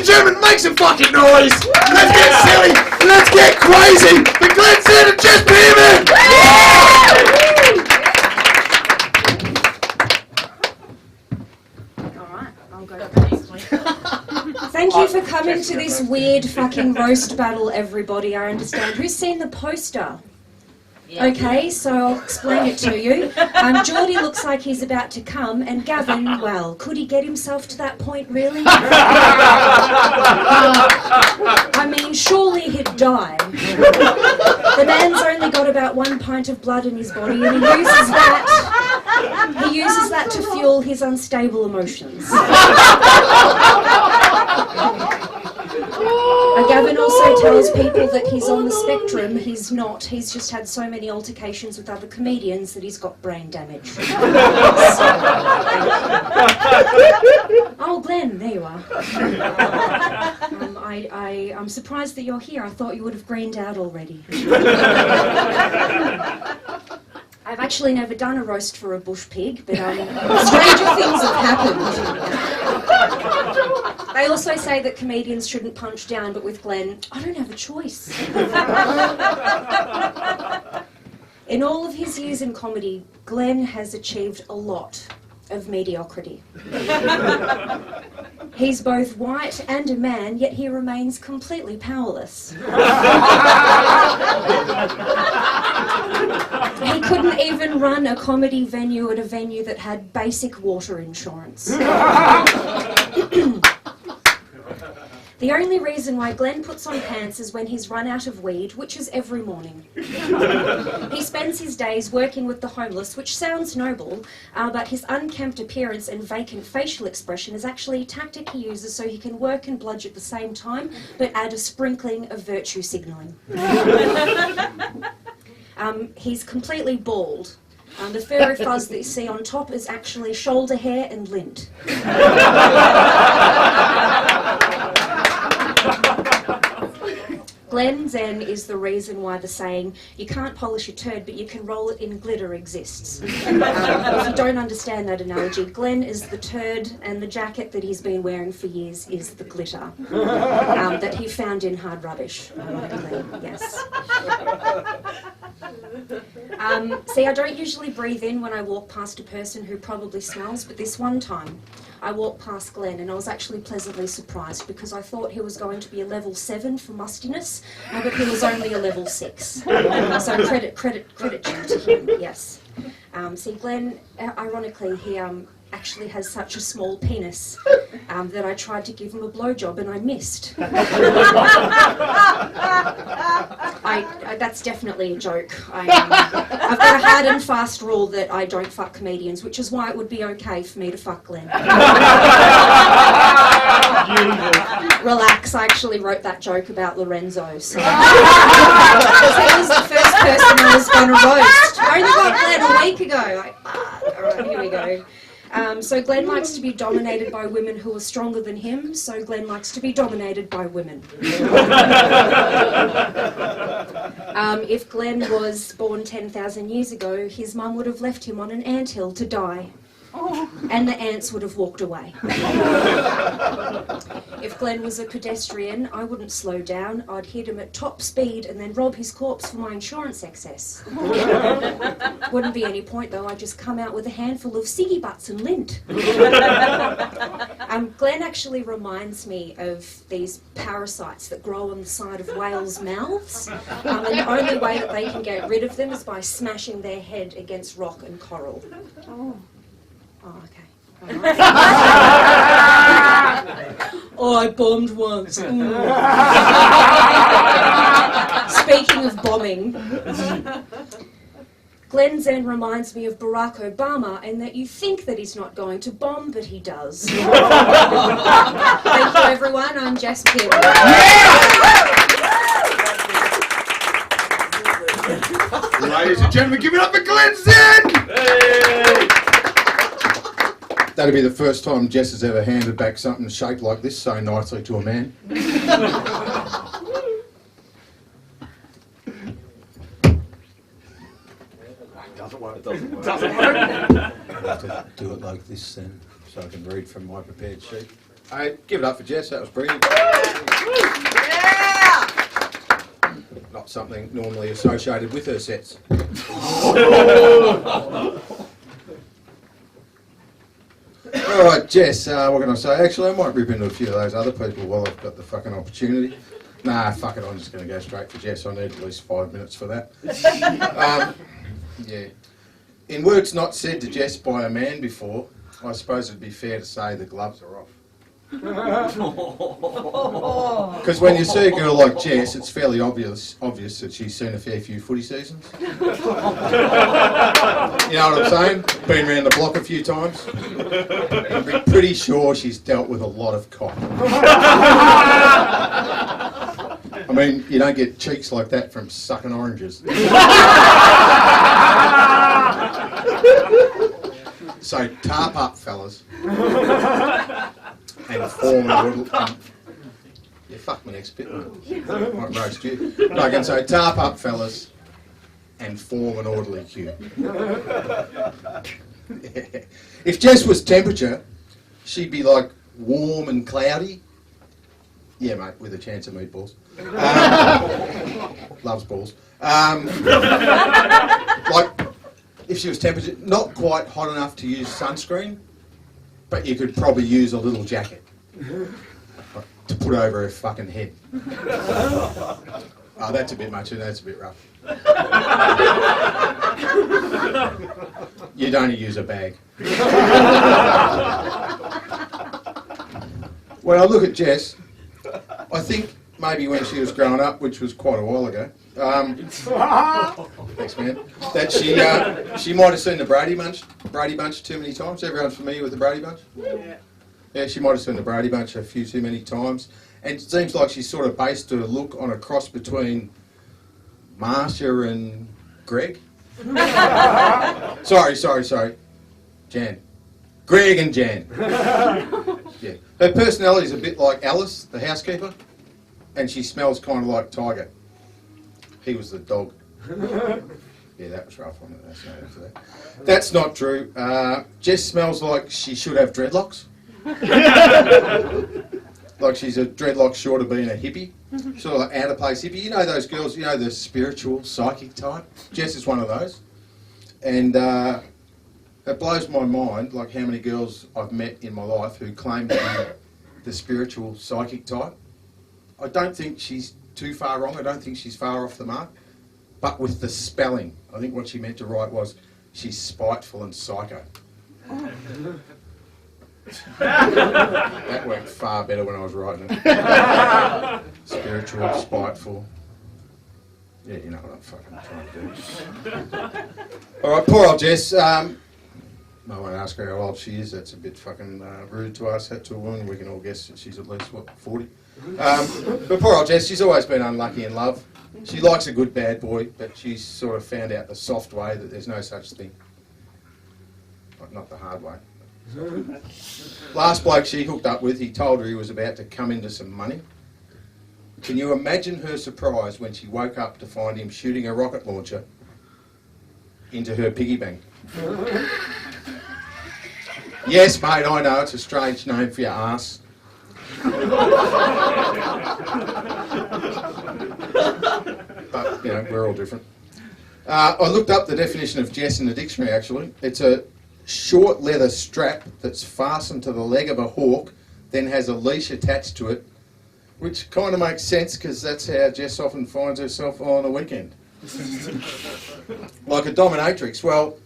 and gentlemen, make some fucking noise! Let's get silly! Let's get crazy! The Glen ZEN and JESS PEARMAN! Alright, I'll go first. Thank you for coming to this weird fucking roast battle, everybody. I understand. Who's seen the poster? Okay, so I'll explain it to you. Geordie looks like he's about to come, and Gavin, well, could he get himself to that point, really? I mean, surely he'd die. The man's only got about 1 pint of blood in his body, and he uses that to fuel his unstable emotions. Gavin also tells people that he's on the spectrum. He's not. He's just had so many altercations with other comedians that he's got brain damage. Oh, Glenn, there you are. I'm surprised that you're here. I thought you would have greened out already. I've actually never done a roast for a bush pig, but stranger things have happened. They also say that comedians shouldn't punch down, but with Glenn, I don't have a choice. In all of his years in comedy, Glenn has achieved a lot of mediocrity. He's both white and a man, yet he remains completely powerless. He couldn't even run a comedy venue at a venue that had basic water insurance. The only reason why Glenn puts on pants is when he's run out of weed, which is every morning. He spends his days working with the homeless, which sounds noble, but his unkempt appearance and vacant facial expression is actually a tactic he uses so he can work and bludge at the same time, but add a sprinkling of virtue signalling. He's completely bald. The furry fuzz that you see on top is actually shoulder hair and lint. Glen ZEN is the reason why the saying, you can't polish a turd but you can roll it in glitter exists. If you don't understand that analogy, Glen is the turd and the jacket that he's been wearing for years is the glitter that he found in hard rubbish. Yes. See, I don't usually breathe in when I walk past a person who probably smells, but this one time I walked past Glenn and I was actually pleasantly surprised because I thought he was going to be a level 7 for mustiness, but he was only a level 6. So credit to him, yes. See, Glenn, ironically, he actually has such a small penis that I tried to give him a blowjob and I missed. That's definitely a joke. I've got a hard and fast rule that I don't fuck comedians, which is why it would be okay for me to fuck Glenn. Relax, I actually wrote that joke about Lorenzo. So. He was the first person I was going to roast. I only got Glenn a week ago. Alright, here we go. So Glenn likes to be dominated by women who are stronger than him, so Glenn likes to be dominated by women. If Glenn was born 10,000 years ago, his mum would have left him on an anthill to die. And the ants would have walked away. If Glenn was a pedestrian, I wouldn't slow down. I'd hit him at top speed and then rob his corpse for my insurance excess. Wouldn't be any point though, I'd just come out with a handful of ciggy butts and lint. Glenn actually reminds me of these parasites that grow on the side of whales' mouths. And the only way that they can get rid of them is by smashing their head against rock and coral. Oh, okay. Oh, I bombed once. Speaking of bombing, Glen ZEN reminds me of Barack Obama in that you think that he's not going to bomb, but he does. Thank you, everyone. I'm JESS PEARMAN. Ladies and gentlemen, give it up for Glen ZEN! Hey. That'll be the first time Jess has ever handed back something shaped like this so nicely to a man. Doesn't work. Doesn't work. I have to do it like this then, so I can read from my prepared sheet. Hey, give it up for Jess, that was brilliant. Yeah! Not something normally associated with her sets. Alright, Jess, what can I say? Actually, I might rip into a few of those other people while I've got the fucking opportunity. Nah, fuck it, I'm just going to go straight for Jess. I need at least 5 minutes for that. Yeah. In words not said to Jess by a man before, I suppose it'd be fair to say the gloves are off. Because when you see a girl like Jess, it's fairly obvious that she's seen a fair few footy seasons. You know what I'm saying? Been around the block a few times. I'm pretty sure she's dealt with a lot of cock. I mean, you don't get cheeks like that from sucking oranges. So tarp up, fellas. And form an orderly... yeah, fuck my next bit. Might roast you. No, I can say tarp up, fellas, and form an orderly queue. If Jess was temperature, she'd be like warm and cloudy. Yeah, mate, with a chance of meatballs. Loves balls. Like, if she was temperature, not quite hot enough to use sunscreen, but you could probably use a little jacket to put over her fucking head. Oh, that's a bit much, and that's a bit rough. You'd only use a bag. When I look at Jess, I think maybe when she was growing up, which was quite a while ago, thanks, man, that she might have seen the Brady Bunch too many times. Everyone's familiar with the Brady Bunch? Yeah. Yeah, she might have seen the Brady Bunch a few too many times. And it seems like she's sort of based her look on a cross between Marsha and Greg. Sorry. Jan. Greg and Jan. Yeah. Her personality's a bit like Alice, the housekeeper, and she smells kind of like Tiger. He was the dog. Yeah, that was rough on it. That's not after that. That's not true. Jess smells like she should have dreadlocks. Like she's a dreadlock short of being a hippie. Sort of like out of place hippie. You know those girls, you know the spiritual, psychic type? Jess is one of those. And it blows my mind, like how many girls I've met in my life who claim to be the spiritual, psychic type. I don't think she's too far wrong. I don't think she's far off the mark. But with the spelling, I think what she meant to write was, she's spiteful and psycho. That worked far better when I was writing it. Spiritual, spiteful. Yeah, you know what I'm fucking trying to do. Alright, poor old Jess. I won't ask her how old she is. That's a bit fucking rude to ask that to a woman. We can all guess that she's at least, 40? But poor old Jess, she's always been unlucky in love. She likes a good bad boy, but she's sort of found out the soft way that there's no such thing. Not the hard way. Last bloke she hooked up with, he told her he was about to come into some money. Can you imagine her surprise when she woke up to find him shooting a rocket launcher into her piggy bank? Yes, mate, I know, it's a strange name for your ass. But, you know, we're all different. I looked up the definition of Jess in the dictionary, actually. It's a short leather strap that's fastened to the leg of a hawk, then has a leash attached to it, which kind of makes sense because that's how Jess often finds herself on a weekend. Like a dominatrix. Well,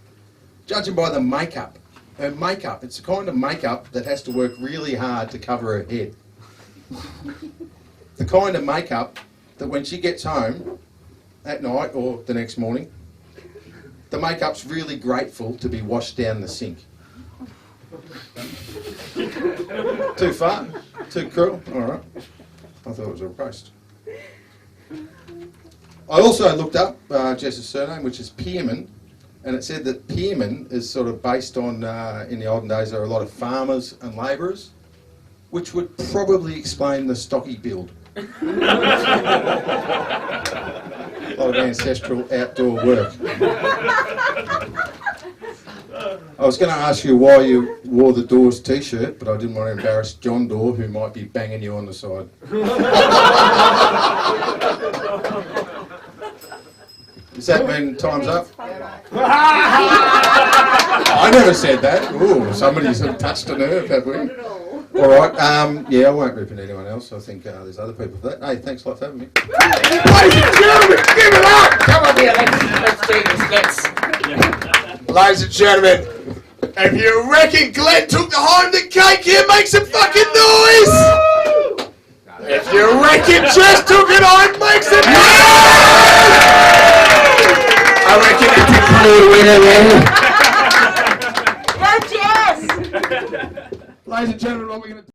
judging by the makeup, her makeup, it's the kind of makeup that has to work really hard to cover her head. The kind of makeup that when she gets home at night or the next morning, the makeup's really grateful to be washed down the sink. Too far? Too cruel? Alright. I thought it was a roast. I also looked up Jess's surname, which is PEARMAN, and it said that PEARMAN is sort of based on, in the olden days, there were a lot of farmers and labourers, which would probably explain the stocky build. A lot of ancestral outdoor work. I was going to ask you why you wore the Doors t-shirt, but I didn't want to embarrass John Doe, who might be banging you on the side. Does that mean time's up? I never said that. Ooh, somebody's touched a nerve, have we? All right. Yeah, I won't rip at anyone else. I think there's other people for that. Hey, thanks a lot for having me. Ladies and gentlemen, give it up! Come on here, let's do this, Ladies and gentlemen, if you reckon Glenn took the home the cake here, make some fucking noise! If you reckon Jess took it home, make some noise! I reckon it's a clear winner, man. Go Jess! Ladies and gentlemen, what we're going to do.